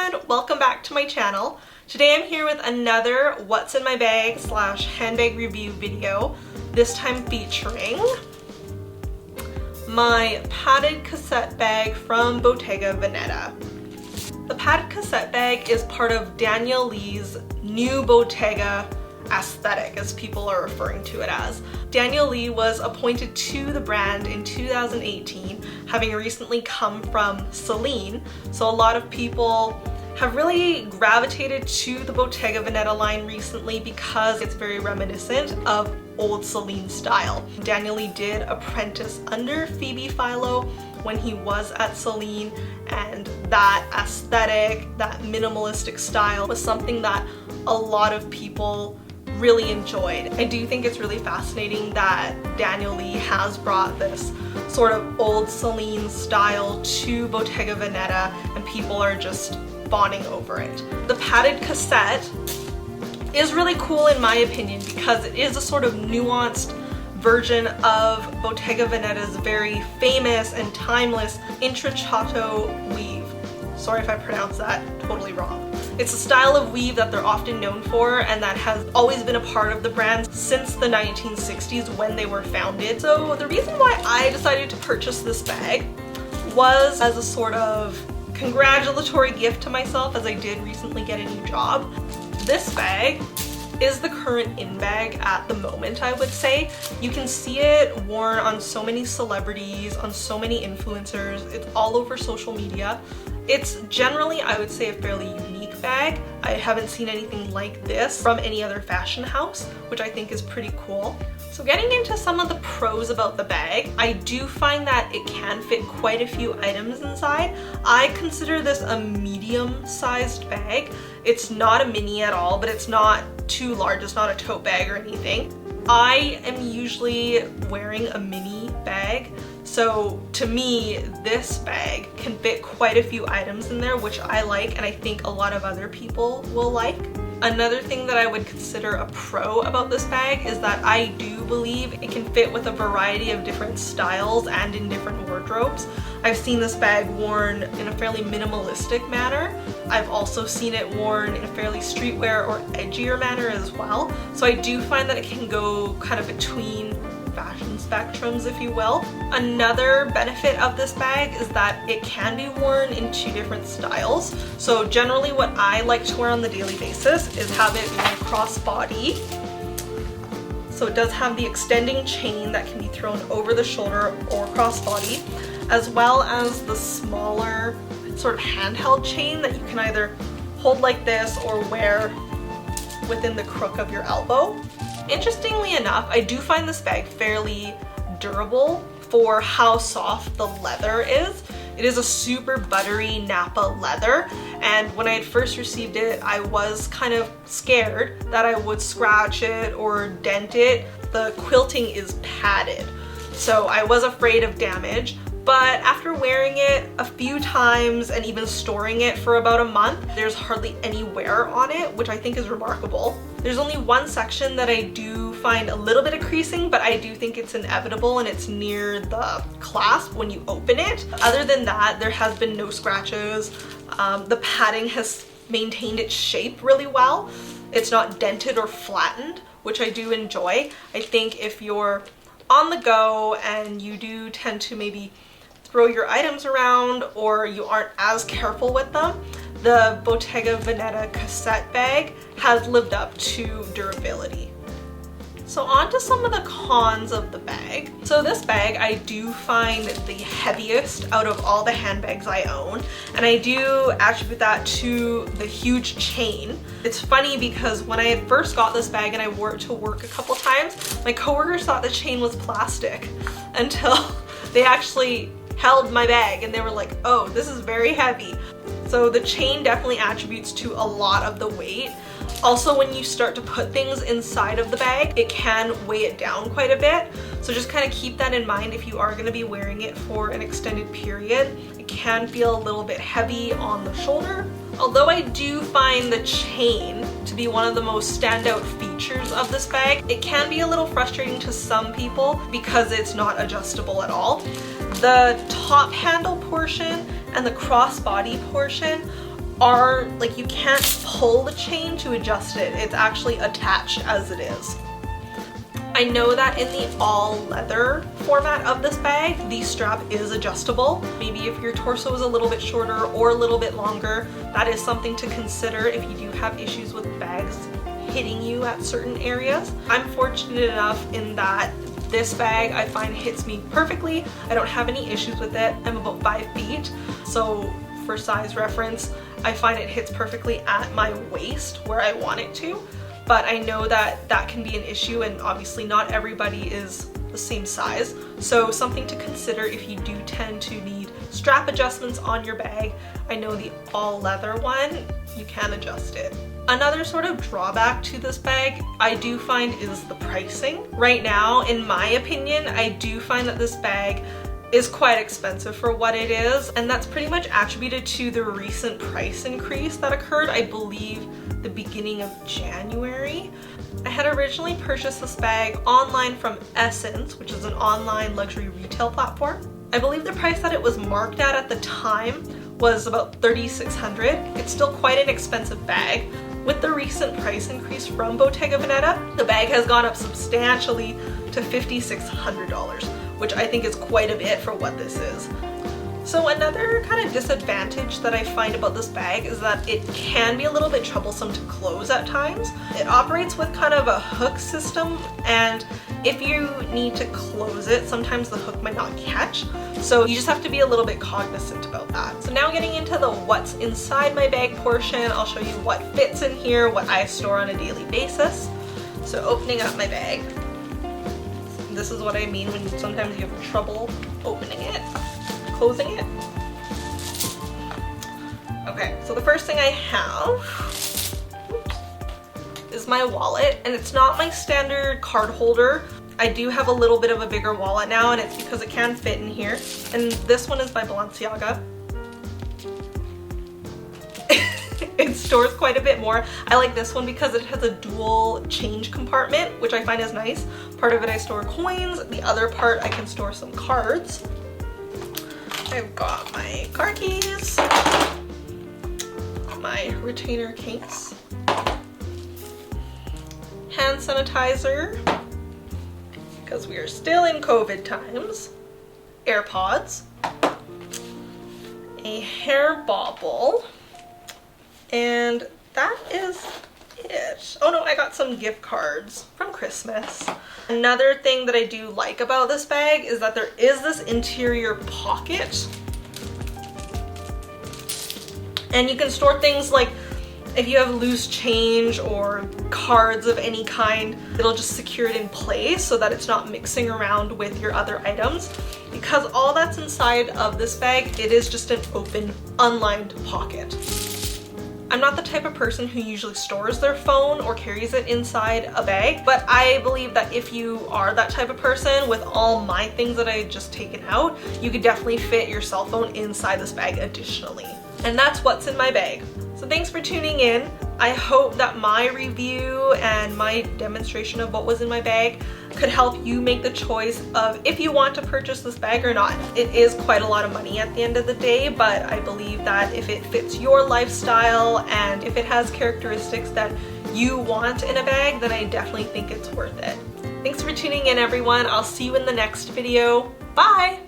everyone, welcome back to my channel. Today I'm here with another what's in my bag / handbag review video, this time featuring my padded cassette bag from Bottega Veneta. The padded cassette bag is part of Daniel Lee's new Bottega aesthetic, as people are referring to it as. Daniel Lee was appointed to the brand in 2018, having recently come from Celine, so a lot of people have really gravitated to the Bottega Veneta line recently because it's very reminiscent of old Celine style. Daniel Lee did apprentice under Phoebe Philo when he was at Celine, and that aesthetic, that minimalistic style was something that a lot of people really enjoyed. I do think it's really fascinating that Daniel Lee has brought this sort of old Celine style to Bottega Veneta and people are just fawning over it. The padded cassette is really cool in my opinion because it is a sort of nuanced version of Bottega Veneta's very famous and timeless intrecciato weave. Sorry if I pronounced that totally wrong. It's a style of weave that they're often known for and that has always been a part of the brand since the 1960s when they were founded. So the reason why I decided to purchase this bag was as a sort of congratulatory gift to myself, as I did recently get a new job. This bag is the current in bag at the moment, I would say. You can see it worn on so many celebrities, on so many influencers. It's all over social media. It's generally, I would say, a fairly unique bag. I haven't seen anything like this from any other fashion house, which I think is pretty cool. So getting into some of the pros about the bag, I do find that it can fit quite a few items inside. I consider this a medium-sized bag. It's not a mini at all, but it's not too large. It's not a tote bag or anything. I am usually wearing a mini bag, so to me, this bag can fit quite a few items in there, which I like and I think a lot of other people will like. Another thing that I would consider a pro about this bag is that I do believe it can fit with a variety of different styles and in different wardrobes. I've seen this bag worn in a fairly minimalistic manner. I've also seen it worn in a fairly streetwear or edgier manner as well. So I do find that it can go kind of between fashion spectrums, if you will. Another benefit of this bag is that it can be worn in 2 different styles. So generally what I like to wear on the daily basis is have it worn crossbody. So it does have the extending chain that can be thrown over the shoulder or crossbody, as well as the smaller sort of handheld chain that you can either hold like this or wear within the crook of your elbow. Interestingly enough, I do find this bag fairly durable for how soft the leather is. It is a super buttery Napa leather, and when I had first received it, I was kind of scared that I would scratch it or dent it. The quilting is padded, so I was afraid of damage. But after wearing it a few times and even storing it for about a month, there's hardly any wear on it, which I think is remarkable. There's only one section that I do find a little bit of creasing, but I do think it's inevitable, and it's near the clasp when you open it. Other than that, there has been no scratches. The padding has maintained its shape really well. It's not dented or flattened, which I do enjoy. I think if you're on the go and you do tend to maybe throw your items around or you aren't as careful with them, the Bottega Veneta cassette bag has lived up to durability. So on to some of the cons of the bag. So this bag I do find the heaviest out of all the handbags I own, and I do attribute that to the huge chain. It's funny because when I had first got this bag and I wore it to work a couple times, my coworkers thought the chain was plastic until they actually held my bag and they were like, oh, this is very heavy. So the chain definitely attributes to a lot of the weight. Also, when you start to put things inside of the bag, it can weigh it down quite a bit. So just kind of keep that in mind if you are going to be wearing it for an extended period. It can feel a little bit heavy on the shoulder. Although I do find the chain to be one of the most standout features of this bag, it can be a little frustrating to some people because it's not adjustable at all. The top handle portion and the crossbody portion are, like, you can't pull the chain to adjust it. It's actually attached as it is. I know that in the all leather format of this bag, the strap is adjustable. Maybe if your torso is a little bit shorter or a little bit longer, that is something to consider if you do have issues with bags hitting you at certain areas. I'm fortunate enough in that this bag I find hits me perfectly. I don't have any issues with it. I'm about 5 feet, so for size reference, I find it hits perfectly at my waist where I want it to. But I know that that can be an issue, and obviously not everybody is the same size. So something to consider if you do tend to need strap adjustments on your bag. I know the all leather one, you can adjust it. Another sort of drawback to this bag I do find is the pricing. Right now, in my opinion, I do find that this bag is quite expensive for what it is, and that's pretty much attributed to the recent price increase that occurred, I believe, the beginning of January. I had originally purchased this bag online from Essence, which is an online luxury retail platform. I believe the price that it was marked at the time was about $3,600. It's still quite an expensive bag. With the recent price increase from Bottega Veneta, the bag has gone up substantially to $5,600, which I think is quite a bit for what this is. So another kind of disadvantage that I find about this bag is that it can be a little bit troublesome to close at times. It operates with kind of a hook system, and if you need to close it, sometimes the hook might not catch. So you just have to be a little bit cognizant about that. So now getting into the what's inside my bag portion, I'll show you what fits in here, what I store on a daily basis. So opening up my bag. This is what I mean when sometimes you have trouble opening it, closing it. Okay, so the first thing I have is my wallet, and it's not my standard card holder. I do have a little bit of a bigger wallet now, and it's because it can fit in here. And this one is by Balenciaga. It stores quite a bit more. I like this one because it has a dual change compartment, which I find is nice. Part of it I store coins, the other part I can store some cards. I've got my car keys, my retainer case, hand sanitizer, because we are still in COVID times, AirPods, a hair bauble, and that is it. Oh no, I got some gift cards from Christmas. Another thing that I do like about this bag is that there is this interior pocket, and you can store things like if you have loose change or cards of any kind, it'll just secure it in place so that it's not mixing around with your other items. Because all that's inside of this bag, it is just an open, unlined pocket. I'm not the type of person who usually stores their phone or carries it inside a bag, but I believe that if you are that type of person, with all my things that I had just taken out, you could definitely fit your cell phone inside this bag additionally. And that's what's in my bag. So thanks for tuning in. I hope that my review and my demonstration of what was in my bag could help you make the choice of if you want to purchase this bag or not. It is quite a lot of money at the end of the day, but I believe that if it fits your lifestyle and if it has characteristics that you want in a bag, then I definitely think it's worth it. Thanks for tuning in, everyone. I'll see you in the next video. Bye!